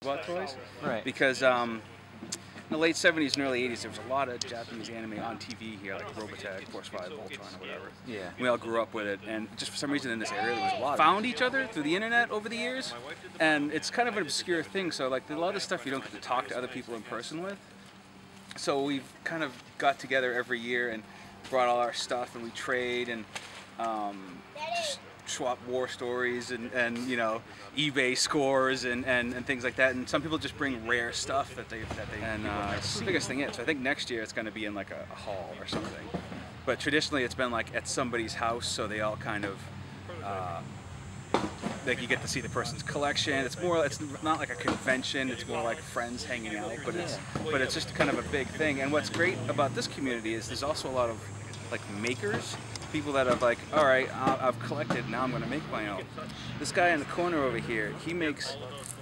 Robot toys, Right. because in the late 70s and early 80s there was a lot of Japanese anime on TV here, like Robotech, Force 5, Voltron, or whatever. Yeah. We all grew up with it, and just for some reason in this area there was a lot. Found each other through the internet over the years, and it's kind of an obscure thing, so like a lot of stuff you don't get to talk to other people in person with. So we've kind of got together every year and brought all our stuff, and we trade and just swap war stories and you know, eBay scores and things like that. And some people just bring rare stuff that they and it's the biggest thing is. So I think next year it's going to be in like a hall or something. But traditionally it's been like at somebody's house, so they all kind of like you get to see the person's collection. It's not like a convention. It's more like friends hanging out. But it's just kind of a big thing. And what's great about this community is there's also a lot of like makers. People that have like, all right, I've collected, now I'm going to make my own. This guy in the corner over here, he makes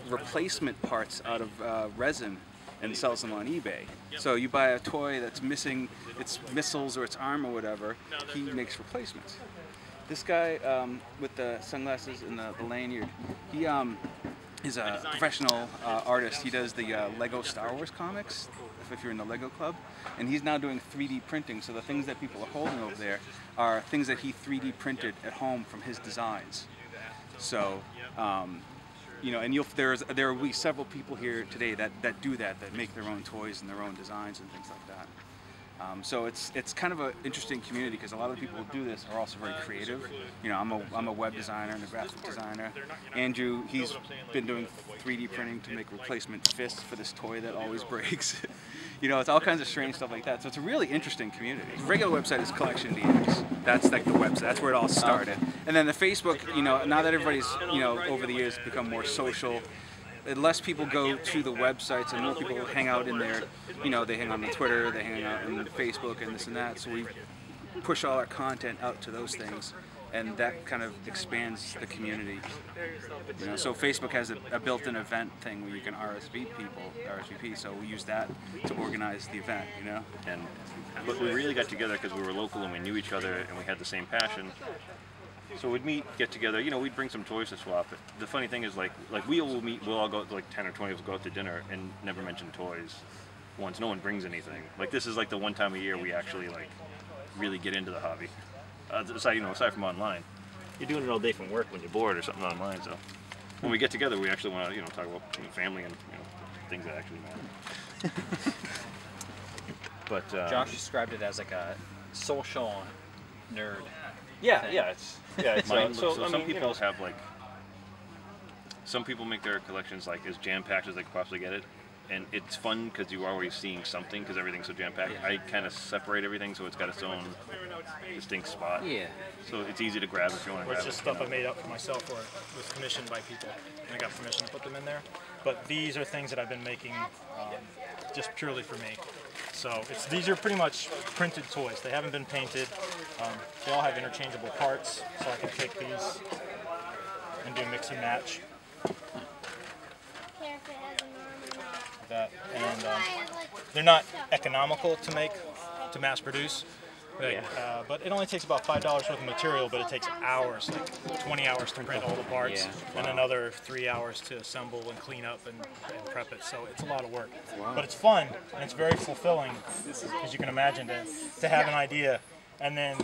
replacement parts out of resin and sells them on eBay. So you buy a toy that's missing its missiles or its arm or whatever, he makes replacements. This guy with the sunglasses and the lanyard, he is a professional artist. He does the Lego Star Wars comics, if you're in the Lego Club, and he's now doing 3D printing. So the things that people are holding over there are things that he 3D printed at home from his designs. So, you know, and there will be several people here today that do that make their own toys and their own designs and things like that. So it's kind of an interesting community because a lot of the people who do this are also very creative. You know, I'm a web designer and a graphic designer. Andrew, he's been doing 3D printing to make replacement fists for this toy that always breaks. You know, it's all kinds of strange stuff like that. So it's a really interesting community. The regular website is Collection DX. That's like the website. That's where it all started. And then the Facebook, you know, now that everybody's, you know, over the years become more social, less people go to the websites and more people hang out in there. You know, they hang out on Twitter, they hang out on Facebook and this and that. So we push all our content out to those things, and that kind of expands the community. You know, so Facebook has a built-in event thing where you can RSVP. So we use that to organize the event. You know, But we really got together because we were local and we knew each other and we had the same passion. So we'd meet, get together, you know, we'd bring some toys to swap. The funny thing is, like we'll all go, like 10 or 20 of us go out to dinner and never mention toys once. No one brings anything. Like, this is like the one time a year we actually like really get into the hobby. Aside from online. You're doing it all day from work when you're bored or something online, so when we get together we actually want to, you know, talk about family and, you know, things that actually matter. But Josh described it as like a social nerd. Yeah, it's Mine so looks- some people have like, some people make their collections like as jam-packed as they could possibly get it, and it's fun because you're always seeing something because everything's so jam-packed. Yeah. I kind of separate everything so it's got its own distinct spot. Yeah. So it's easy to grab if you want to grab It's just it. stuff I made up for myself or was commissioned by people, and I got permission to put them in there. But these are things that I've been making just purely for me. So these are pretty much printed toys. They haven't been painted. They all have interchangeable parts, so I can take these and do mix and match. That, and they're not economical to make, to mass produce. But it only takes about $5 worth of material, but it takes hours, like 20 hours to print all the parts, and another 3 hours to assemble and clean up and prep it. So it's a lot of work. Wow. But it's fun, and it's very fulfilling, as you can imagine, to have an idea. And then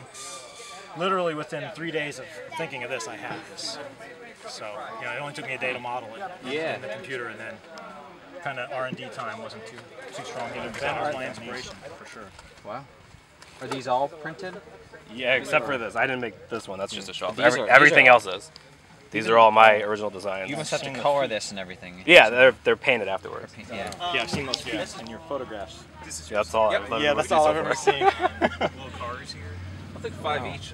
literally within 3 days of thinking of this, I had this. So, you know, it only took me a day to model it in the computer, and then kind of R&D time wasn't too strong. That was my inspiration, for sure. Wow. Are these all printed? Yeah, except for this. I didn't make this one. That's just a shelf. These are- Everything these are- else is. These are all my original designs. You must have to color this and everything. Yeah, they're painted afterwards. Yeah. Yeah, I've seen those guys in your photographs. Yeah, that's all. Yep. I've ever Yeah, that's seen all so I've ever far. seen. Little cars here. I'll take 5 each.